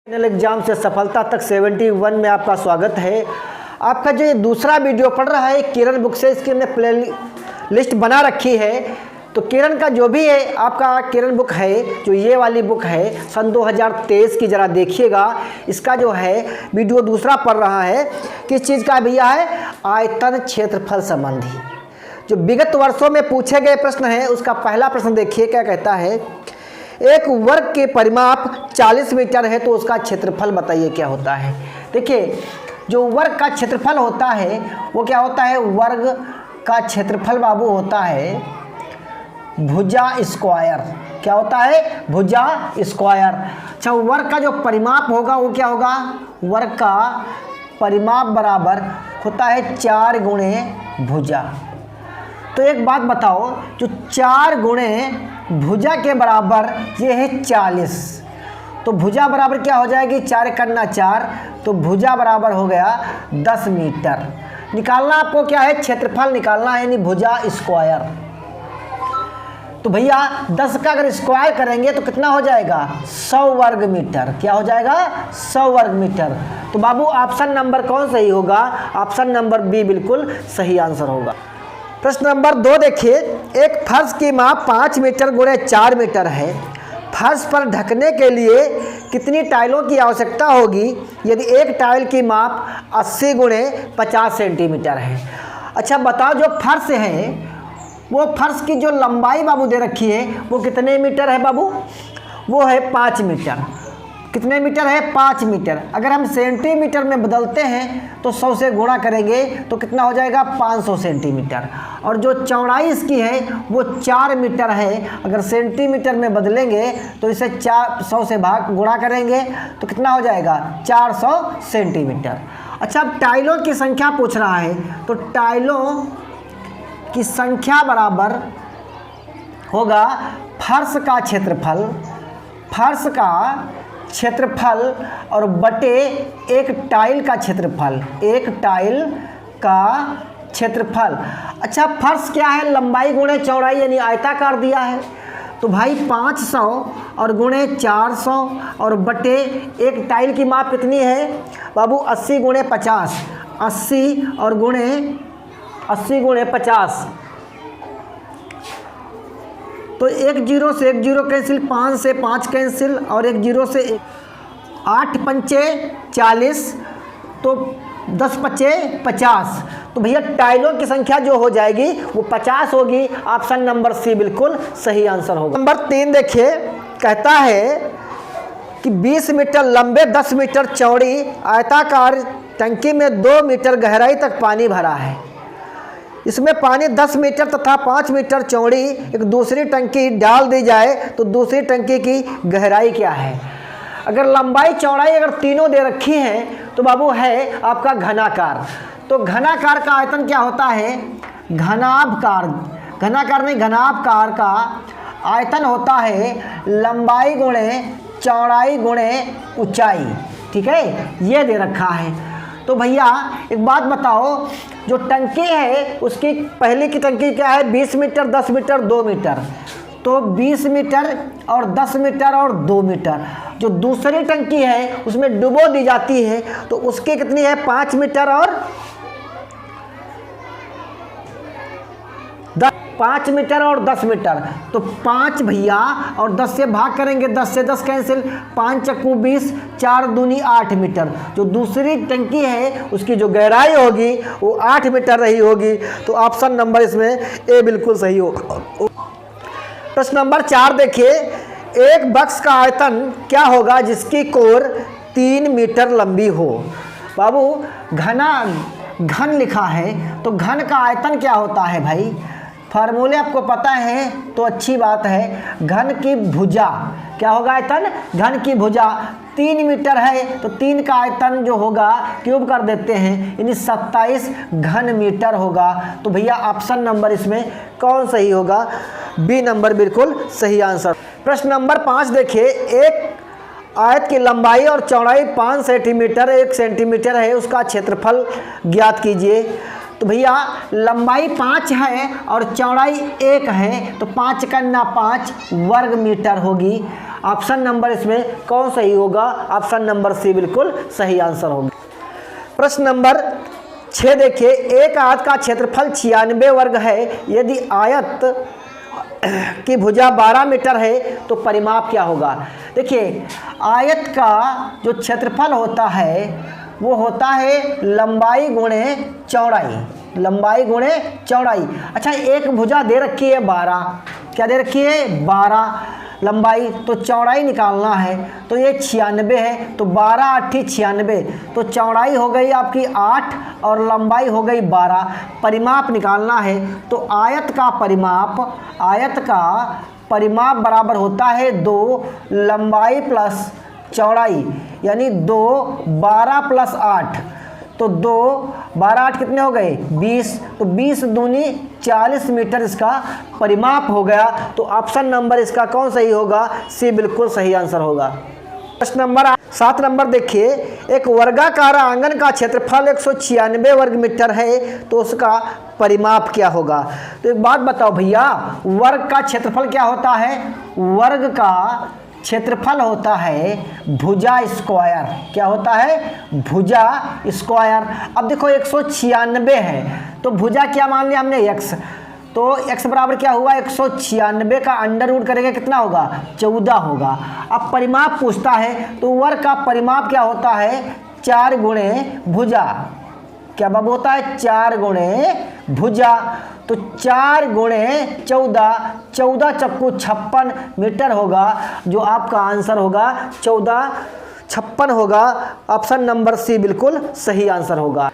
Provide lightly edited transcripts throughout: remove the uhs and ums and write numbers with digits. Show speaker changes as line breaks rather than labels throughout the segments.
Final exam से सफलता तक 71 में आपका स्वागत है। आपका जो ये दूसरा वीडियो पढ़ रहा है किरण बुक से, इसकी हमने प्ले लिस्ट बना रखी है। तो किरण का जो भी है, आपका किरण बुक है जो ये वाली बुक है सन 2023 की, ज़रा देखिएगा। इसका जो है वीडियो दूसरा पढ़ रहा है, किस चीज़ का भैया है, आयतन क्षेत्रफल संबंधी। जो विगत वर्षों में पूछे गए प्रश्न है उसका पहला प्रश्न देखिए क्या कहता है। एक वर्ग के परिमाप 40 मीटर है तो उसका क्षेत्रफल बताइए क्या होता है। देखिए जो वर्ग का क्षेत्रफल होता है वो क्या होता है, वर्ग का क्षेत्रफल बाबू होता है भुजा स्क्वायर। क्या होता है, भुजा स्क्वायर। अच्छा, वर्ग का जो परिमाप होगा वो क्या होगा, वर्ग का परिमाप बराबर होता है 4 गुणे भुजा। तो एक बात बताओ, जो 4 गुणे भुजा के बराबर ये है 40, तो भुजा बराबर क्या हो जाएगी, 4 करना 4, तो भुजा बराबर हो गया 10 मीटर। निकालना आपको क्या है, क्षेत्रफल निकालना है, यानी भुजा स्क्वायर। तो भैया 10 का अगर स्क्वायर करेंगे तो कितना हो जाएगा, 100 वर्ग मीटर। क्या हो जाएगा, 100 वर्ग मीटर। तो बाबू ऑप्शन नंबर कौन सही होगा, ऑप्शन नंबर बी बिल्कुल सही आंसर होगा। प्रश्न नंबर 2 देखिए, एक फर्श की माप 5 मीटर गुणे 4 मीटर है। फर्श पर ढकने के लिए कितनी टाइलों की आवश्यकता होगी यदि एक टाइल की माप 80 गुणे 50 सेंटीमीटर है। अच्छा बताओ, जो फर्श है वो फर्श की जो लंबाई बाबू दे रखी है वो कितने मीटर है बाबू, वो है 5 मीटर। कितने मीटर है, 5 मीटर। अगर हम सेंटीमीटर में बदलते हैं तो 100 से गुणा करेंगे तो कितना हो जाएगा, 500 सेंटीमीटर। और जो चौड़ाई इसकी है वो 4 मीटर है। अगर सेंटीमीटर में बदलेंगे तो इसे 100 से गुणा करेंगे तो कितना हो जाएगा, 400 सेंटीमीटर। अच्छा, अब टाइलों की संख्या पूछ रहा है, तो टाइलों की संख्या बराबर होगा फर्श का क्षेत्रफल और बटे एक टाइल का क्षेत्रफल, एक टाइल का क्षेत्रफल। अच्छा, फर्श क्या है, लंबाई गुणे चौड़ाई, यानी आयताकार दिया है। तो भाई 500 और गुणे 400 और बटे एक टाइल की माप कितनी है बाबू, 80 गुणे 50, 80 और गुणे 50। तो एक 0 से एक 0 कैंसिल, 5 से 5 कैंसिल और एक 0 से 8 पंचे 40, तो 10 पचे 50। तो भैया टाइलों की संख्या जो हो जाएगी वो 50 होगी। ऑप्शन नंबर सी बिल्कुल सही आंसर होगा। नंबर 3 देखिए, कहता है कि 20 मीटर लंबे 10 मीटर चौड़ी आयताकार टंकी में 2 मीटर गहराई तक पानी भरा है। इसमें पानी 10 मीटर तथा 5 मीटर चौड़ी एक दूसरी टंकी डाल दी जाए तो दूसरी टंकी की गहराई क्या है। अगर लंबाई चौड़ाई अगर तीनों दे रखी हैं तो बाबू है आपका घनाकार। तो घनाकार का आयतन क्या होता है, घनाभकार का आयतन होता है लंबाई गुणे चौड़ाई गुणे ऊंचाई। ठीक है, ये दे रखा है। तो भैया एक बात बताओ, जो टंकी है उसकी पहले की टंकी क्या है, 20 मीटर 10 मीटर 2 मीटर, तो 20 मीटर और 10 मीटर और 2 मीटर। जो दूसरी टंकी है उसमें डुबो दी जाती है तो उसकी कितनी है, 5 मीटर और 5 मीटर और 10 मीटर। तो 5 भैया और 10 से भाग करेंगे, 10 से 10 कैंसिल, 5 चक्कू 20, 4 दूनी 8 मीटर। जो दूसरी टंकी है उसकी जो गहराई होगी वो 8 मीटर रही होगी। तो ऑप्शन नंबर इसमें ए बिल्कुल सही होगा। प्रश्न नंबर 4 देखिए, एक बक्स का आयतन क्या होगा जिसकी कोर 3 मीटर लंबी हो। बाबू घन लिखा है तो घन का आयतन क्या होता है भाई, फार्मूले आपको पता है तो अच्छी बात है। घन की भुजा क्या होगा, आयतन घन की भुजा 3 मीटर है तो 3 का आयतन जो होगा क्यूब कर देते हैं, यानी 27 घन मीटर होगा। तो भैया ऑप्शन नंबर इसमें कौन सही होगा, बी नंबर बिल्कुल सही आंसर। प्रश्न नंबर 5 देखिए, एक आयत की लंबाई और चौड़ाई 5 सेंटीमीटर 1 सेंटीमीटर है, उसका क्षेत्रफल ज्ञात कीजिए। तो भैया लंबाई 5 है और चौड़ाई 1 है तो 5 करना 5 वर्ग मीटर होगी। ऑप्शन नंबर इसमें कौन सही होगा? ऑप्शन नंबर सी बिल्कुल सही आंसर होगा। प्रश्न नंबर 6 देखिए, एक आयत का क्षेत्रफल 96 वर्ग है। यदि आयत की भुजा 12 मीटर है तो परिमाप क्या होगा? देखिए, आयत का जो क्षेत्रफल होता है वो होता है लंबाई गुणे चौड़ाई, लंबाई गुणे चौड़ाई। अच्छा, एक भुजा दे रखी है 12, क्या दे रखी है? 12 लंबाई, तो चौड़ाई निकालना है तो ये 96 है, तो 12 8 96, तो चौड़ाई हो गई आपकी 8 और लंबाई हो गई 12। परिमाप निकालना है तो आयत का परिमाप बराबर होता है 2 लंबाई प्लस चौड़ाई, यानी 2 12 प्लस 8, तो 2 12 8 कितने हो गए? 20, तो 20 दूनी 40 मीटर इसका परिमाप हो गया। तो ऑप्शन नंबर इसका कौन सही होगा? सी बिल्कुल सही आंसर होगा। प्रश्न नंबर 7 नंबर देखिए, एक वर्गाकार आंगन का क्षेत्रफल 196 वर्ग मीटर है तो उसका परिमाप क्या होगा? तो एक बात बताओ भैया, वर्ग का क्षेत्रफल क्या होता है? वर्ग का क्षेत्रफल होता है भुजा स्क्वायर। क्या होता है? भुजा स्क्वायर। अब देखो 196 है तो भुजा क्या मान लिया हमने? x, तो x बराबर क्या हुआ? 196 का अंडर रूट करेंगे कितना होगा? 14 होगा। अब परिमाप पूछता है तो वर्ग का परिमाप क्या होता है? 4 गुणे भुजा। क्या बाबू होता है? 4 गुणे भुजा, तो 4 गुणे 14, 14 चक्कू 56 मीटर होगा, जो आपका आंसर होगा 14 56 होगा। ऑप्शन नंबर सी बिल्कुल सही आंसर होगा।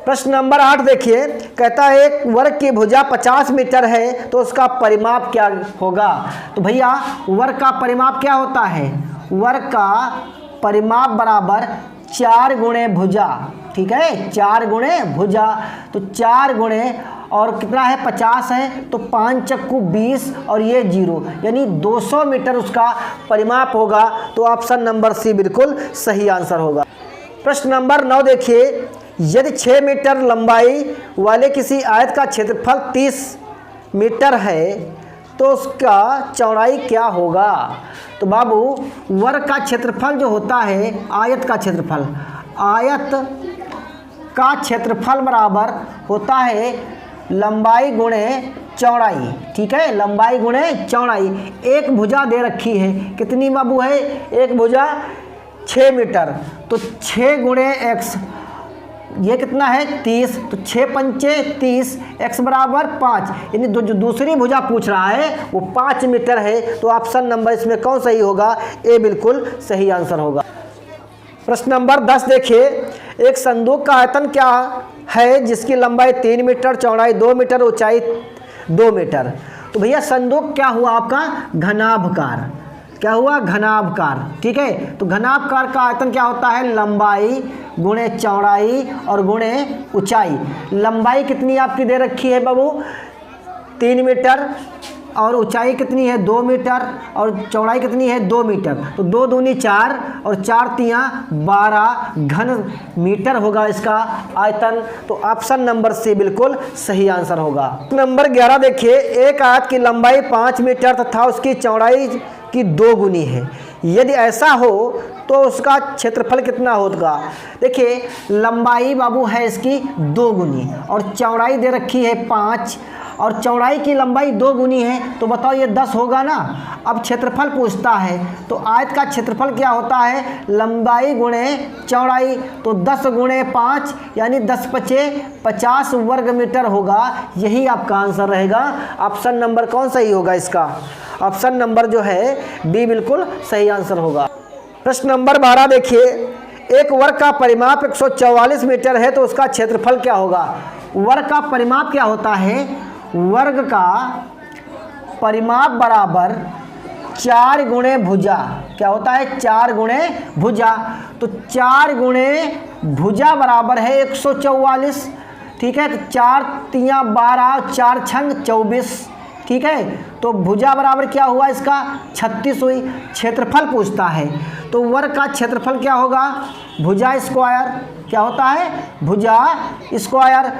प्रश्न नंबर 8 देखिए, कहता है एक वर्ग की भुजा 50 मीटर है तो उसका परिमाप क्या होगा? तो भैया वर्ग का परिमाप क्या होता है? वर्ग का परिमाप बराबर 4 गुणे भुजा, ठीक है, 4 गुणे भुजा, तो 4 गुणे और कितना है? 50 है, तो 5 चक्कू 20 और ये 0, यानी 200 मीटर उसका परिमाप होगा। तो ऑप्शन नंबर सी बिल्कुल सही आंसर होगा। प्रश्न नंबर 9 देखिए, यदि 6 मीटर लंबाई वाले किसी आयत का क्षेत्रफल 30 मीटर है तो उसका चौड़ाई क्या होगा? तो बाबू वर्ग का क्षेत्रफल जो होता है, आयत का क्षेत्रफल, आयत का क्षेत्रफल बराबर होता है लंबाई गुणे चौड़ाई, ठीक है, लंबाई गुणे चौड़ाई। एक भुजा दे रखी है, कितनी बाबू है? एक भुजा 6 मीटर, तो 6 गुणे x, ये कितना है? 30, तो 6 पंचे 30, x बराबर 5, यानी जो दूसरी भुजा पूछ रहा है वो 5 मीटर है। तो ऑप्शन नंबर इसमें कौन सही होगा? ए बिल्कुल सही आंसर होगा। प्रश्न नंबर 10 देखिए, एक संदूक का आयतन क्या है जिसकी लंबाई 3 मीटर, चौड़ाई 2 मीटर, ऊंचाई 2 मीटर? तो भैया संदूक क्या हुआ आपका? घनाभकार। क्या हुआ? घनाभकार, ठीक है। तो घनाभकार का आयतन क्या होता है? लंबाई गुणे चौड़ाई और गुणे ऊंचाई। लंबाई कितनी आपकी दे रखी है बाबू? 3 मीटर, और ऊंचाई कितनी है? 2 मीटर, और चौड़ाई कितनी है? 2 मीटर। तो 2 दूनी 4 और 4 तियाँ 12 घन मीटर होगा इसका आयतन। तो ऑप्शन नंबर सी बिल्कुल सही आंसर होगा। नंबर 11 देखिए, एक आयत की लंबाई 5 मीटर तथा उसकी चौड़ाई की 2 गुनी है। यदि ऐसा हो तो उसका क्षेत्रफल कितना होगा? देखिए लंबाई बाबू है इसकी 2 गुनी और चौड़ाई दे रखी है 5, और चौड़ाई की लंबाई 2 गुनी है, तो बताओ ये 10 होगा ना। अब क्षेत्रफल पूछता है तो आयत का क्षेत्रफल क्या होता है? लंबाई गुणे चौड़ाई, तो 10 गुणे 5 यानी 10 पचे 50 वर्ग मीटर होगा। यही आपका आंसर रहेगा। ऑप्शन नंबर कौन सही होगा इसका? ऑप्शन नंबर जो है बी बिल्कुल सही आंसर होगा। प्रश्न नंबर 12 देखिए, एक वर्ग का परिमाप 144 मीटर है तो उसका क्षेत्रफल क्या होगा? वर्ग का परिमाप क्या होता है? वर्ग का परिमाप बराबर 4 गुणे भुजा। क्या होता है? 4 गुणे भुजा, तो 4 गुणे भुजा बराबर है 144, ठीक है। तो 4 तियाँ 12, 4 छंग 24, ठीक है। तो भुजा बराबर क्या हुआ इसका? 36 हुई। क्षेत्रफल पूछता है तो वर्ग का क्षेत्रफल क्या होगा? भुजा स्क्वायर। क्या होता है? भुजा स्क्वायर।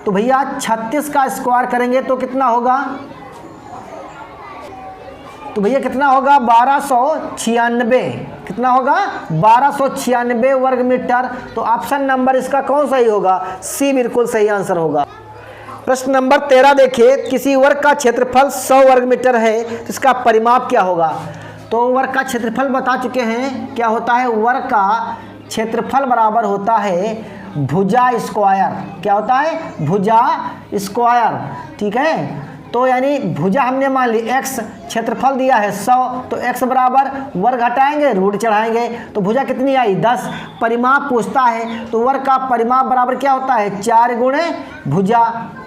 तो भैया 36 का स्क्वायर करेंगे तो कितना होगा? तो भैया कितना होगा 1296, कितना होगा 1296 वर्ग मीटर। तो ऑप्शन नंबर इसका कौन सही होगा, सी बिल्कुल सही आंसर होगा। प्रश्न नंबर 13 देखिए, किसी वर्ग का क्षेत्रफल 100 वर्ग मीटर है तो इसका परिमाप क्या होगा। तो वर्ग का क्षेत्रफल बता चुके हैं, क्या होता है, वर्ग का क्षेत्रफल बराबर होता है भुजा स्क्वायर। क्या होता है, भुजा स्क्वायर, ठीक है। तो यानी भुजा हमने मान ली x, क्षेत्रफल दिया है 100, तो x बराबर वर्ग हटाएंगे रूट चढ़ाएंगे, तो भुजा कितनी आई 10। परिमाप पूछता है तो वर्ग का परिमाप बराबर क्या होता है 4 गुणे भुजा,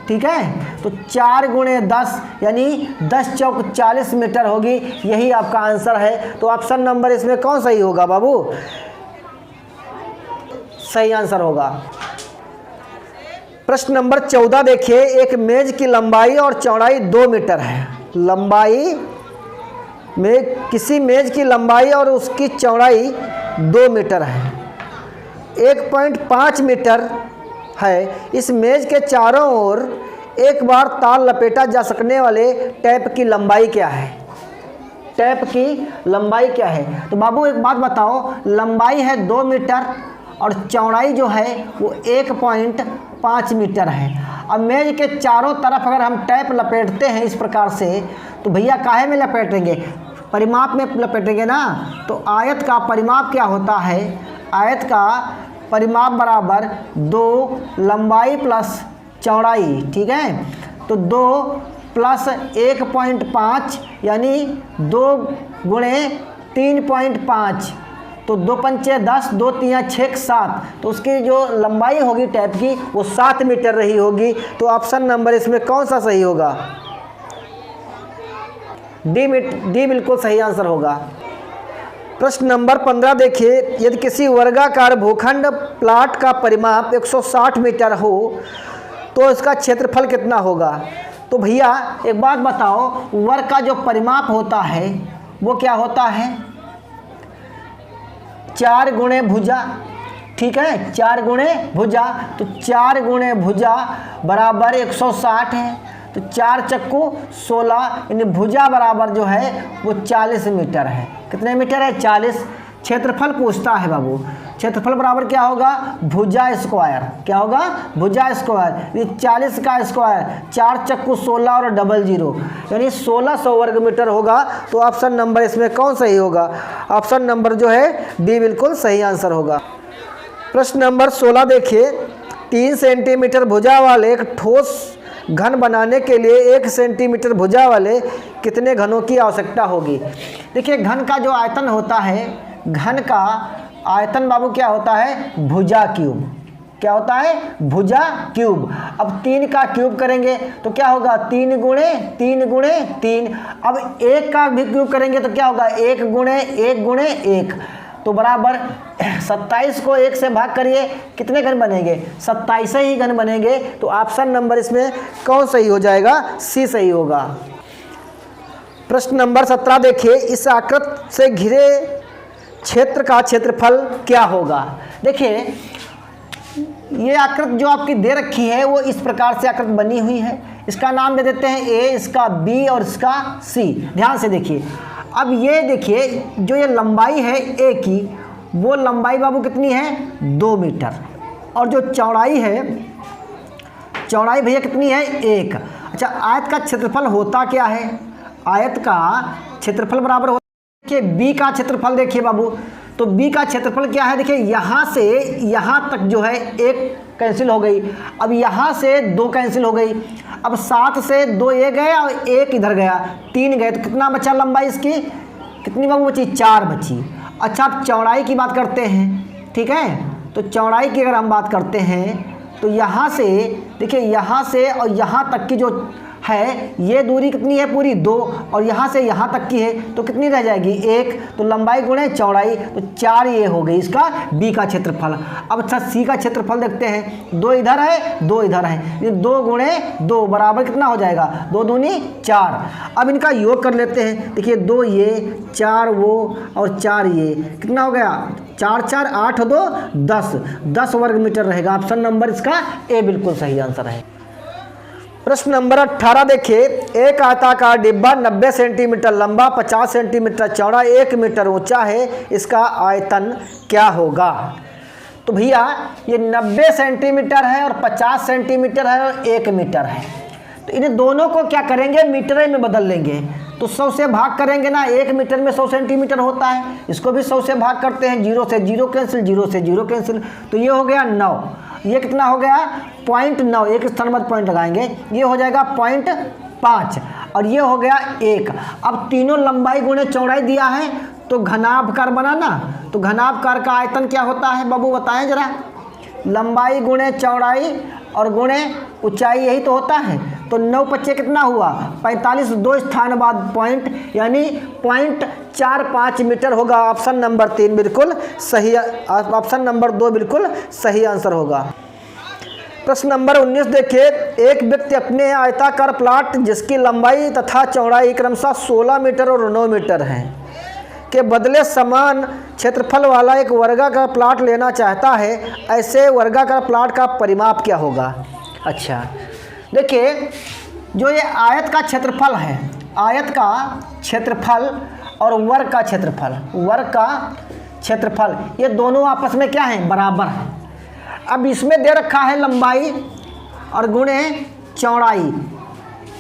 ठीक है। तो 4 गुणे 10 यानी 10 चौक 40 मीटर होगी, यही आपका आंसर है। तो ऑप्शन नंबर इसमें कौन सही होगा बाबू, सही आंसर होगा। प्रश्न नंबर 14 देखिए, एक मेज की लंबाई और चौड़ाई 2 मीटर है। लंबाई में किसी मेज की लंबाई और उसकी चौड़ाई 2 मीटर है, 1.5 मीटर है। इस मेज के चारों ओर एक बार तार लपेटा जा सकने वाले टैप की लंबाई क्या है। टैप की लंबाई क्या है। तो बाबू एक बात बताओ, लंबाई है 2 मीटर और चौड़ाई जो है वो 1.5 मीटर है। अब मेज के चारों तरफ अगर हम टैप लपेटते हैं इस प्रकार से, तो भैया काहे में लपेटेंगे, परिमाप में लपेटेंगे ना। तो आयत का परिमाप क्या होता है, आयत का परिमाप बराबर 2 लंबाई प्लस चौड़ाई, ठीक है। तो 2 प्लस 1.5 यानी 2 गुणे 3.5, तो 2 पंचे 10, 2 तिया 6 7, तो उसकी जो लंबाई होगी टैप की वो 7 मीटर रही होगी। तो ऑप्शन नंबर इसमें कौन सा सही होगा, डी बिल्कुल सही आंसर होगा। प्रश्न नंबर 15 देखिए, यदि किसी वर्गाकार भूखंड प्लाट का परिमाप 160 मीटर हो तो इसका क्षेत्रफल कितना होगा। तो भैया एक बात बताओ, वर्ग का जो परिमाप होता है वो क्या होता है 4 गुणे भुजा, ठीक है, 4 गुणे भुजा। तो 4 गुणे भुजा बराबर 160 है, तो 4 चक्कू 16 यानी भुजा बराबर जो है वो 40 मीटर है। कितने मीटर है 40। क्षेत्रफल पूछता है बाबू, क्षेत्रफल बराबर क्या होगा भुजा स्क्वायर, क्या होगा भुजा स्क्वायर, ये 40 का स्क्वायर, 4 चक्कू 16 और डबल 0 यानी 1600 वर्ग मीटर होगा। तो ऑप्शन नंबर इसमें कौन सही होगा, ऑप्शन नंबर जो है डी बिल्कुल सही आंसर होगा। प्रश्न नंबर 16 देखिए, 3 सेंटीमीटर भुजा वाले एक ठोस घन बनाने के लिए 1 सेंटीमीटर भुजा वाले कितने घनों की आवश्यकता होगी। देखिए घन का जो आयतन होता है, घन का आयतन बाबू क्या होता है भुजा क्यूब, क्या होता है भुजा क्यूब। अब 3 का क्यूब करेंगे तो क्या होगा 3 गुणे 3 गुणे 3। अब 1 का भी क्यूब करेंगे तो क्या होगा 1 गुणे 1 गुणे 1, तो बराबर 27 को 1 से भाग करिए, कितने घन बनेंगे 27 ही घन बनेंगे। तो ऑप्शन नंबर इसमें कौन सही हो जाएगा, सी सही होगा। प्रश्न नंबर 17 देखिए, इस आकृति से घिरे क्षेत्र का क्षेत्रफल क्या होगा। देखिए ये आकृति जो आपकी दे रखी है वो इस प्रकार से आकृति बनी हुई है, इसका नाम दे देते हैं ए, इसका बी और इसका सी। ध्यान से देखिए, अब ये देखिए जो ये लंबाई है ए की, वो लंबाई बाबू कितनी है 2 मीटर, और जो चौड़ाई है, चौड़ाई भैया कितनी है 1। अच्छा आयत का क्षेत्रफल होता क्या है, आयत का क्षेत्रफल बराबर होता है, देखिए बी का क्षेत्रफल देखिए बाबू, तो बी का क्षेत्रफल क्या है, देखिए यहाँ से यहाँ तक जो है 1 कैंसिल हो गई, अब यहाँ से 2 कैंसिल हो गई, अब 7 से 2 ये गया और 1 इधर गया, 3 गए, तो कितना बचा लंबाई इसकी, कितनी बाबू बची 4 बची। अच्छा अब चौड़ाई की बात करते हैं, ठीक है, तो चौड़ाई की अगर हम बात करते हैं तो यहाँ से देखिए यहाँ से और यहाँ तक की जो है ये दूरी कितनी है पूरी 2, और यहाँ से यहाँ तक की है तो कितनी रह जाएगी 1, तो लंबाई गुणे चौड़ाई, तो 4 ये हो गई इसका बी का क्षेत्रफल। अब अच्छा सी का क्षेत्रफल देखते हैं, 2 इधर है 2 इधर है, ये 2 गुणे 2 बराबर कितना हो जाएगा 2 दूनी 4। अब इनका योग कर लेते हैं, देखिए 2 ये 4 वो और 4 ये, कितना हो गया 4 4 8 2 10 वर्ग मीटर रहेगा। ऑप्शन नंबर इसका ए बिल्कुल सही आंसर है। प्रश्न नंबर 18 देखिए, एक आयताकार डिब्बा 90 सेंटीमीटर लंबा, 50 सेंटीमीटर चौड़ा, 1 मीटर ऊंचा है, इसका आयतन क्या होगा? तो भैया ये 90 सेंटीमीटर है और 50 सेंटीमीटर है और 1 मीटर है, तो इन्हें दोनों को क्या करेंगे, मीटर में बदल लेंगे। तो 100 से भाग करेंगे ना, 1 मीटर में 100 सेंटीमीटर होता है, इसको भी 100 से भाग करते हैं, 0 से 0 कैंसिल, 0 से 0 कैंसिल, तो ये हो गया 9। ये कितना हो गया 0.9, एक स्थान पर पॉइंट लगाएंगे, ये हो जाएगा 0.5 और ये हो गया 1। अब तीनों लंबाई गुणे चौड़ाई दिया है तो घनाभकार बनाना, तो घनाभकार का आयतन क्या होता है बाबू बताएं जरा? लंबाई गुणे चौड़ाई और गुणे ऊंचाई, यही तो होता है। तो 9 पच्चे कितना हुआ 45, 2 स्थान बाद पॉइंट, यानी 0.45 मीटर होगा। ऑप्शन नंबर 3 बिल्कुल सही, ऑप्शन नंबर 2 बिल्कुल सही आंसर होगा। प्रश्न नंबर 19 देखिए, एक व्यक्ति अपने आयताकार प्लाट जिसकी लंबाई तथा चौड़ाई क्रमशः 16 मीटर और 9 मीटर है के बदले समान क्षेत्रफल वाला एक वर्गाकार प्लाट लेना चाहता है, ऐसे वर्गाकार प्लाट का परिमाप क्या होगा? अच्छा देखिए, जो ये आयत का क्षेत्रफल है, आयत का क्षेत्रफल और वर्ग का क्षेत्रफल, वर्ग का क्षेत्रफल, ये दोनों आपस में क्या है, बराबर है। अब इसमें दे रखा है लंबाई और गुणे चौड़ाई,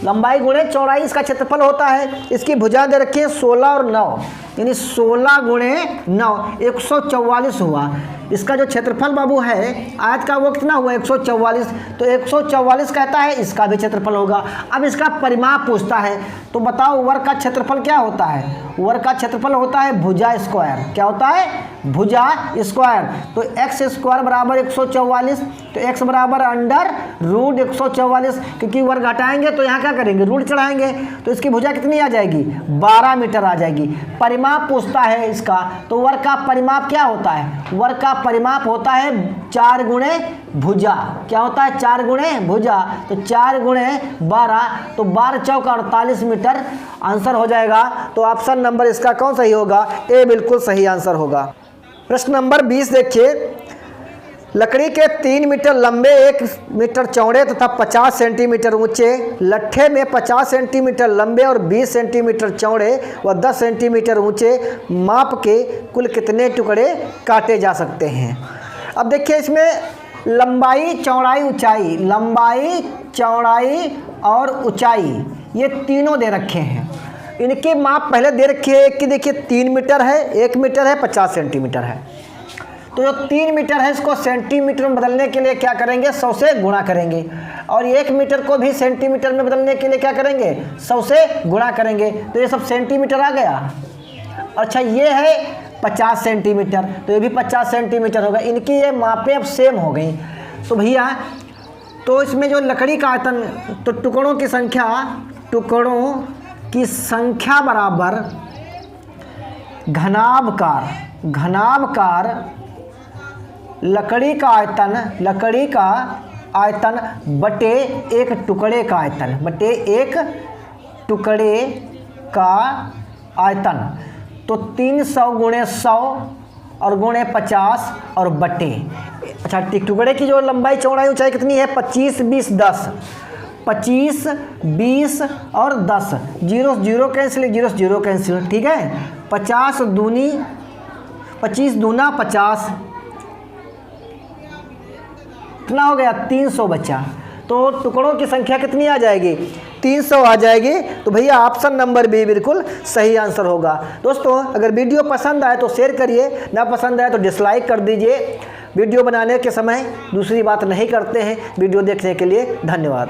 लंबाई गुणे चौड़ाई इसका क्षेत्रफल होता है। इसकी भुजा दे रखी है 16 और 9, यानी 16 गुणे 9 144 हुआ। इसका जो क्षेत्रफल बाबू है आयत का वो कितना हुआ 144, तो 144 कहता है इसका भी क्षेत्रफल होगा। अब इसका परिमाप पूछता है, तो बताओ वर्ग का क्षेत्रफल क्या होता है? वर्ग का क्षेत्रफल होता है भुजा स्क्वायर। क्या होता है? भुजा स्क्वायर। तो एक्स स्क्वायर बराबर 144, तो एक्स बराबर अंडर रूट 144, क्योंकि वर्ग हटाएंगे तो यहाँ क्या करेंगे, रूट चढ़ाएंगे, तो इसकी भुजा कितनी आ जाएगी 12 मीटर आ जाएगी। परिमाप पूछता है इसका, तो वर्ग का परिमाप क्या होता है? वर्ग का परिमाप होता है 4 गुणे भुजा। क्या होता है? 4 गुणे भुजा, तो 4 गुणे 12, तो 12 चौका 48 मीटर आंसर हो जाएगा। तो ऑप्शन नंबर इसका कौन सही होगा? ए बिल्कुल सही आंसर होगा। प्रश्न नंबर 20 देखिए, लकड़ी के 3 मीटर लंबे, 1 मीटर चौड़े तथा 50 सेंटीमीटर ऊंचे लट्ठे में 50 सेंटीमीटर लंबे और 20 सेंटीमीटर चौड़े व 10 सेंटीमीटर ऊंचे माप के कुल कितने टुकड़े काटे जा सकते हैं? अब देखिए, इसमें लंबाई चौड़ाई ऊंचाई, लंबाई चौड़ाई और ऊंचाई ये तीनों दे रखे हैं। इनके माप पहले दे रखे हैं। एक की देखिए 3 मीटर है, 1 मीटर है, 50 सेंटीमीटर है। तो जो 3 मीटर है इसको सेंटीमीटर में बदलने के लिए क्या करेंगे, 100 से गुणा करेंगे, और 1 मीटर को भी सेंटीमीटर में बदलने के लिए क्या करेंगे, 100 से गुणा करेंगे, तो ये सब सेंटीमीटर आ गया। अच्छा, ये है 50 सेंटीमीटर, तो ये भी 50 सेंटीमीटर होगा। इनकी ये मापें अब सेम हो गई। तो भैया, तो इसमें जो लकड़ी का आयतन, तो टुकड़ों की संख्या बराबर घनाभकार लकड़ी का आयतन बटे एक टुकड़े का आयतन, बटे एक टुकड़े का आयतन। तो 300 गुणे 100 और गुणे 50 और बटे, अच्छा टुकड़े की जो लंबाई चौड़ाई ऊंचाई कितनी है, 25 20 10, 25 20 और 10, 0 0 कैंसिल, 0 0 कैंसिल, ठीक है। 25 दूनी 25 दूना 50, कितना हो गया 300 बचा। तो टुकड़ों की संख्या कितनी आ जाएगी, 300 आ जाएगी। तो भैया ऑप्शन नंबर बी बिल्कुल सही आंसर होगा। दोस्तों, अगर वीडियो पसंद आए तो शेयर करिए, ना पसंद आए तो डिसलाइक कर दीजिए। वीडियो बनाने के समय दूसरी बात नहीं करते हैं। वीडियो देखने के लिए धन्यवाद।